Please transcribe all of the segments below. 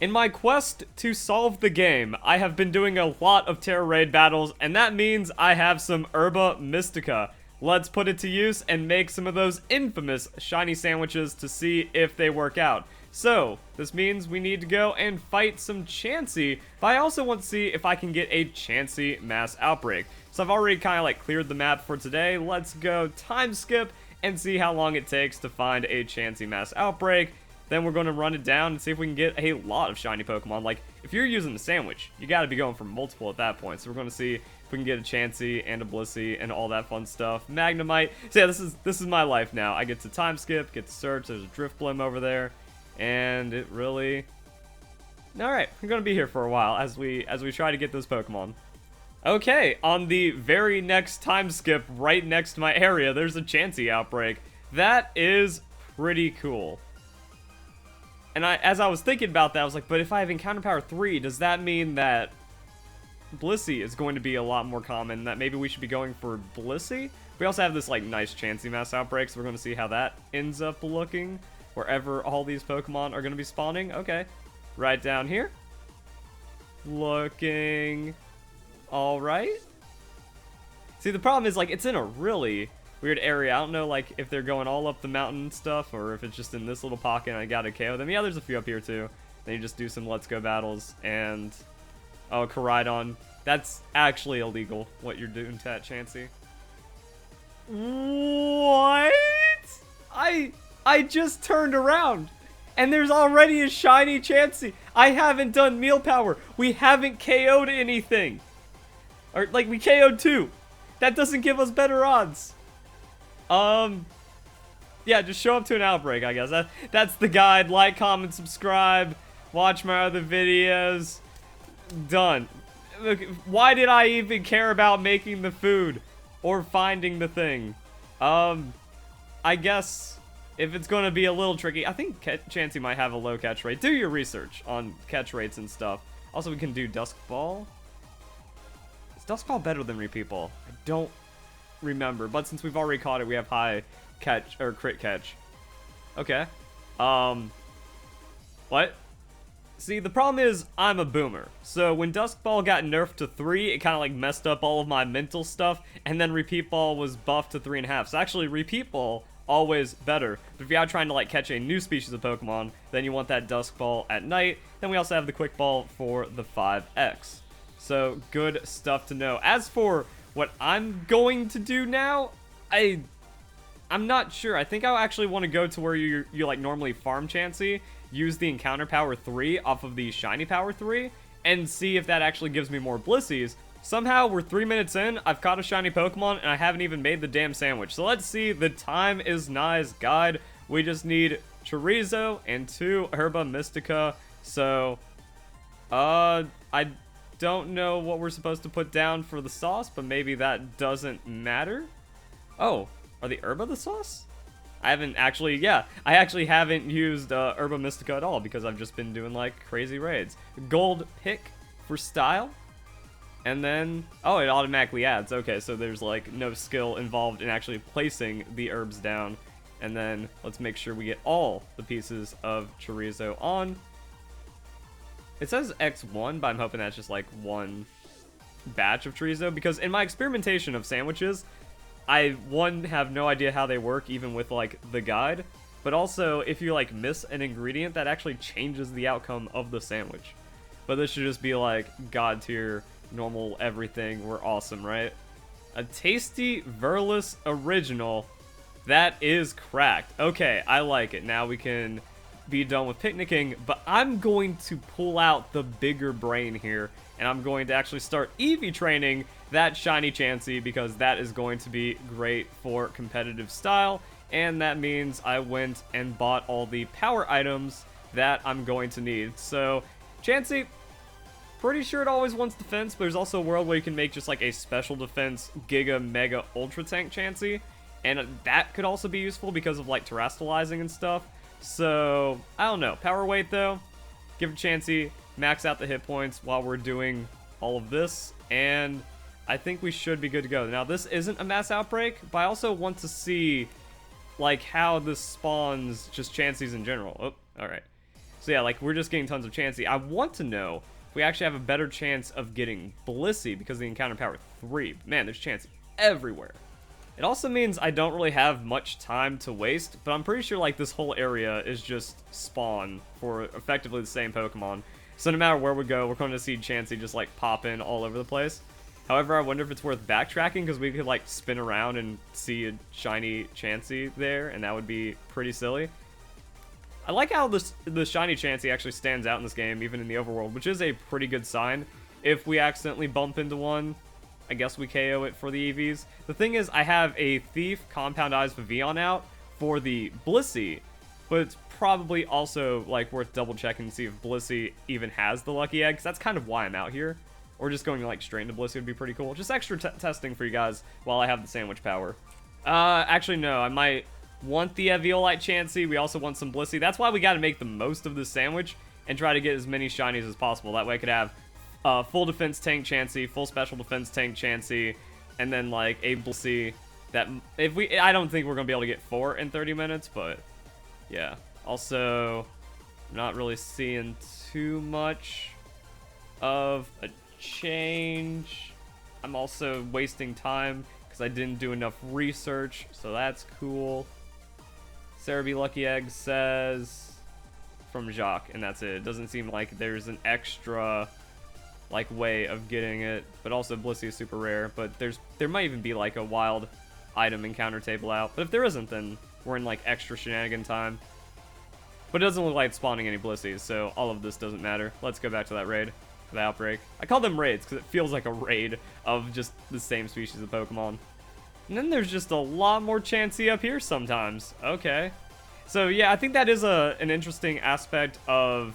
In my quest to solve the game, I have been doing a lot of Terra Raid battles, and that means I have some Herba Mystica. Let's put it to use and make some of those infamous shiny sandwiches to see if they work out. So, this means we need to go and fight some Chansey, but I also want to see if I can get a Chansey mass outbreak. So I've already kind of like cleared the map for today. Let's go time skip and see how long it takes to find a Chansey mass outbreak. Then we're going to run it down and see if we can get a lot of shiny Pokemon. Like, if you're using the sandwich, you got to be going for multiple at that point. So we're going to see if we can get a Chansey and a Blissey and all that fun stuff. Magnemite. So yeah, this is my life now. I get to time skip, get to search. There's a Drifblim over there, and it really. All right, we're going to be here for a while as we try to get those Pokemon. Okay, on the very next time skip, right next to my area, there's a Chansey outbreak. That is pretty cool. And as I was thinking about that, I was like, but if I have Encounter Power 3, does that mean that Blissey is going to be a lot more common, that maybe we should be going for Blissey? We also have this, like, nice Chansey mass outbreak, so we're going to see how that ends up looking, wherever all these Pokemon are going to be spawning. Okay, right down here. Looking alright. See, the problem is, like, it's in a really weird area. I don't know, like, if they're going all up the mountain and stuff, or if it's just in this little pocket and I gotta KO them. Yeah, there's a few up here, too. Then you just do some Let's Go battles, and... oh, Koraidon. That's actually illegal, what you're doing to that Chansey. What? I just turned around, and there's already a shiny Chansey. I haven't done Meal Power. We haven't KO'd anything. Or, like, we KO'd 2. That doesn't give us better odds. Yeah, just show up to an outbreak, I guess. That's the guide. Like, comment, subscribe, watch my other videos. Done. Look, why did I even care about making the food or finding the thing? I guess if it's going to be a little tricky, I think Chansey might have a low catch rate. Do your research on catch rates and stuff. Also, we can do Dusk Ball. Is Dusk Ball better than Repeat Ball? I don't remember, but since we've already caught it, we have high catch or crit catch. Okay. What? See, the problem is I'm a boomer. So when Dusk Ball got nerfed to 3, it kind of like messed up all of my mental stuff, and then Repeat Ball was buffed to 3.5. So actually Repeat Ball always better. But if you are trying to like catch a new species of Pokemon, then you want that Dusk Ball at night. Then we also have the Quick Ball for the 5X. So good stuff to know. As for what I'm going to do now, I'm not sure. I think I actually want to go to where you like normally farm Chansey, use the Encounter Power 3 off of the Shiny Power 3, and see if that actually gives me more Blissies. Somehow, we're 3 minutes in, I've caught a shiny Pokemon, and I haven't even made the damn sandwich. So let's see, the time is nice guide. We just need Chorizo and 2 Herba Mystica. So, I don't know what we're supposed to put down for the sauce, but maybe that doesn't matter. Oh, are the Herba the sauce? I actually haven't used Herba Mystica at all because I've just been doing like crazy raids. Gold pick for style. And then, oh, it automatically adds. Okay, so there's like no skill involved in actually placing the herbs down. And then let's make sure we get all the pieces of Chorizo on. It says X1, but I'm hoping that's just like one batch of Chorizo, because in my experimentation of sandwiches, I, one, have no idea how they work, even with, like, the guide. But also, if you, like, miss an ingredient, that actually changes the outcome of the sandwich. But this should just be, like, God tier, normal everything. We're awesome, right? A tasty Verlis original. That is cracked. Okay, I like it. Now we can be done with picnicking. But I'm going to pull out the bigger brain here. And I'm going to actually start Eevee training that shiny Chansey, because that is going to be great for competitive style, and that means I went and bought all the power items that I'm going to need. So Chansey, pretty sure it always wants defense, but there's also a world where you can make just like a special defense Giga Mega Ultra Tank Chansey, and that could also be useful because of like terastallizing and stuff. So I don't know. Power weight though, give it Chansey, max out the hit points while we're doing all of this, and I think we should be good to go. Now, this isn't a mass outbreak, but I also want to see, like, how this spawns just Chanseys in general. Oh, alright. So So yeah, like, we're just getting tons of Chansey. I want to know if we actually have a better chance of getting Blissey because of the encounter power 3. Man, there's Chansey everywhere. It also means I don't really have much time to waste, but I'm pretty sure, like, this whole area is just spawn for effectively the same Pokemon. So no matter where we go, we're going to see Chansey just, like, pop in all over the place. However, I wonder if it's worth backtracking, because we could, like, spin around and see a shiny Chansey there, and that would be pretty silly. I like how the shiny Chansey actually stands out in this game, even in the overworld, which is a pretty good sign. If we accidentally bump into one, I guess we KO it for the EVs. The thing is, I have a Thief, Compound Eyes, Vivillon out for the Blissey, but it's probably also, like, worth double checking to see if Blissey even has the Lucky Egg, because that's kind of why I'm out here. Or just going, like, straight into Blissey would be pretty cool. Just extra testing for you guys while I have the sandwich power. Actually, no, I might want the Eviolite Chansey. We also want some Blissey. That's why we got to make the most of this sandwich and try to get as many shinies as possible. That way I could have full defense tank Chansey, full special defense tank Chansey, and then, like, a Blissey that if we... I don't think we're going to be able to get 4 in 30 minutes, but yeah. Also, not really seeing too much of a change. I'm also wasting time because I didn't do enough research, so that's cool. Cerebi Lucky Egg says from Jacques, and that's it. It doesn't seem like there's an extra, like, way of getting it, but also Blissey is super rare, but there might even be, like, a wild item encounter table out, but if there isn't, then we're in, like, extra shenanigan time. But it doesn't look like it's spawning any Blisseys, so all of this doesn't matter. Let's go back to that raid, the outbreak. I call them raids because it feels like a raid of just the same species of Pokemon. And then there's just a lot more Chansey up here sometimes. Okay. So yeah, I think that is an interesting aspect of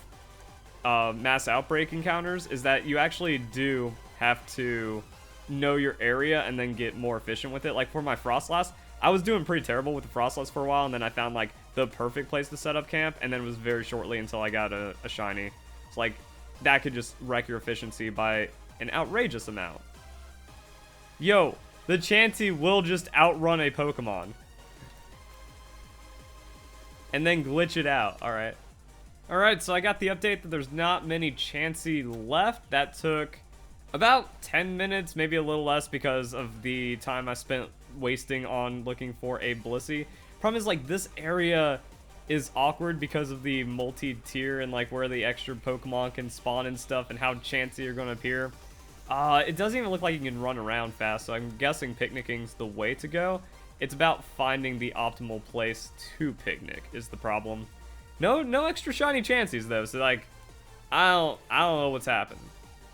mass outbreak encounters, is that you actually do have to know your area and then get more efficient with it. Like for my Frostlass, I was doing pretty terrible with the Frostlass for a while, and then I found, like, the perfect place to set up camp, and then it was very shortly until I got a shiny. It's like, that could just wreck your efficiency by an outrageous amount. Yo, the Chansey will just outrun a Pokemon. And then glitch it out. Alright. Alright, so I got the update that there's not many Chansey left. That took about 10 minutes, maybe a little less because of the time I spent wasting on looking for a Blissey. Problem is, like, this area is awkward because of the multi-tier and, like, where the extra Pokemon can spawn and stuff and how Chansey are going to appear. It doesn't even look like you can run around fast, so I'm guessing picnicking's the way to go. It's about finding the optimal place to picnic is the problem. No extra shiny Chanseys, though, so, like, I don't know what's happened.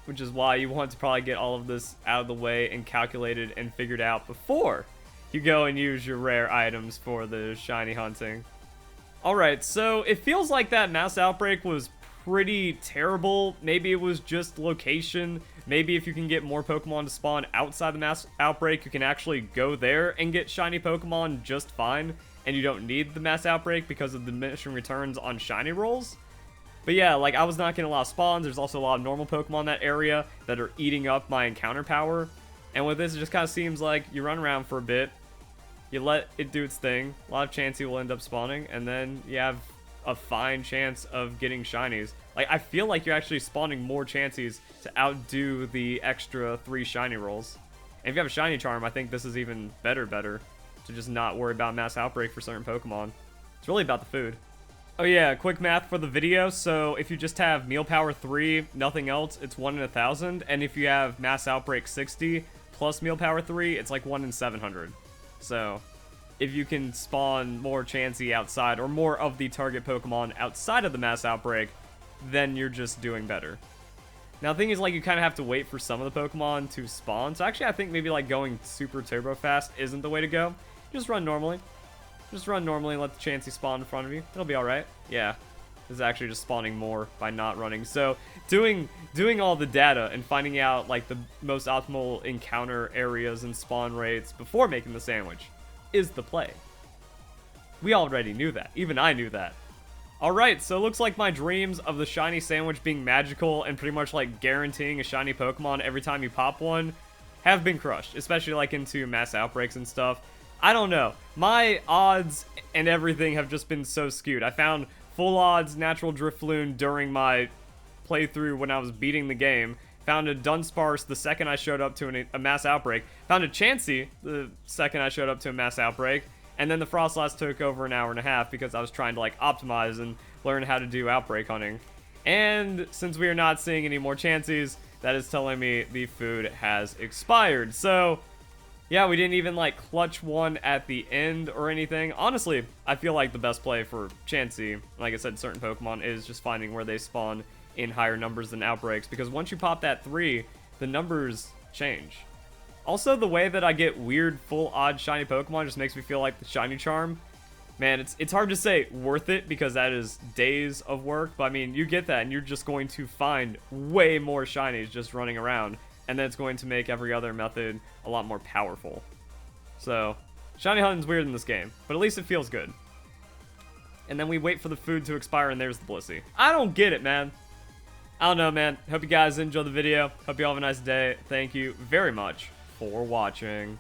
Which is why you want to probably get all of this out of the way and calculated and figured out before you go and use your rare items for the shiny hunting. Alright, so it feels like that mass outbreak was pretty terrible. Maybe it was just location. Maybe if you can get more Pokemon to spawn outside the mass outbreak, you can actually go there and get shiny Pokemon just fine, and you don't need the mass outbreak because of the diminishing returns on shiny rolls. But yeah, like, I was not getting a lot of spawns. There's also a lot of normal Pokemon in that area that are eating up my encounter power. And with this, it just kind of seems like you run around for a bit, you let it do its thing, a lot of Chansey will end up spawning, and then you have a fine chance of getting shinies. Like, I feel like you're actually spawning more Chanseys to outdo the extra 3 shiny rolls. And if you have a shiny charm, I think this is even better to just not worry about mass outbreak for certain Pokemon. It's really about the food. Oh yeah, quick math for the video. So if you just have meal power 3, nothing else, it's 1 in 1,000. And if you have mass outbreak 60 plus meal power 3, it's like 1 in 700. So if you can spawn more Chansey outside, or more of the target Pokemon outside of the mass outbreak, then you're just doing better. Now the thing is, like, you kind of have to wait for some of the Pokemon to spawn. So actually I think maybe, like, going super turbo fast isn't the way to go. Just run normally. Just run normally and let the Chansey spawn in front of you. It'll be alright. Yeah. This is actually just spawning more by not running. So, doing all the data and finding out, like, the most optimal encounter areas and spawn rates before making the sandwich is the play. We already knew that. Even I knew that. Alright, so it looks like my dreams of the shiny sandwich being magical and pretty much, like, guaranteeing a shiny Pokemon every time you pop one have been crushed. Especially, like, into mass outbreaks and stuff. I don't know. My odds and everything have just been so skewed. I found full odds natural Drifloon during my playthrough when I was beating the game. Found a Dunsparce the second I showed up to a mass outbreak. Found a Chansey the second I showed up to a mass outbreak. And then the Froslass took over an hour and a half because I was trying to like optimize and learn how to do outbreak hunting. And since we are not seeing any more Chanseys, that is telling me the food has expired. So yeah, we didn't even like clutch one at the end or anything. Honestly, I feel like the best play for Chansey, like I said, certain Pokemon, is just finding where they spawn in higher numbers than outbreaks, because once you pop that 3, the numbers change. Also, the way that I get weird full odd shiny Pokemon just makes me feel like the Shiny Charm. Man, it's hard to say worth it because that is days of work, but I mean, you get that and you're just going to find way more shinies just running around, and then it's going to make every other method a lot more powerful. So, shiny hunting's weird in this game, but at least it feels good. And then we wait for the food to expire and there's the Blissey. I don't get it, man. I don't know, man. Hope you guys enjoyed the video. Hope you all have a nice day. Thank you very much for watching.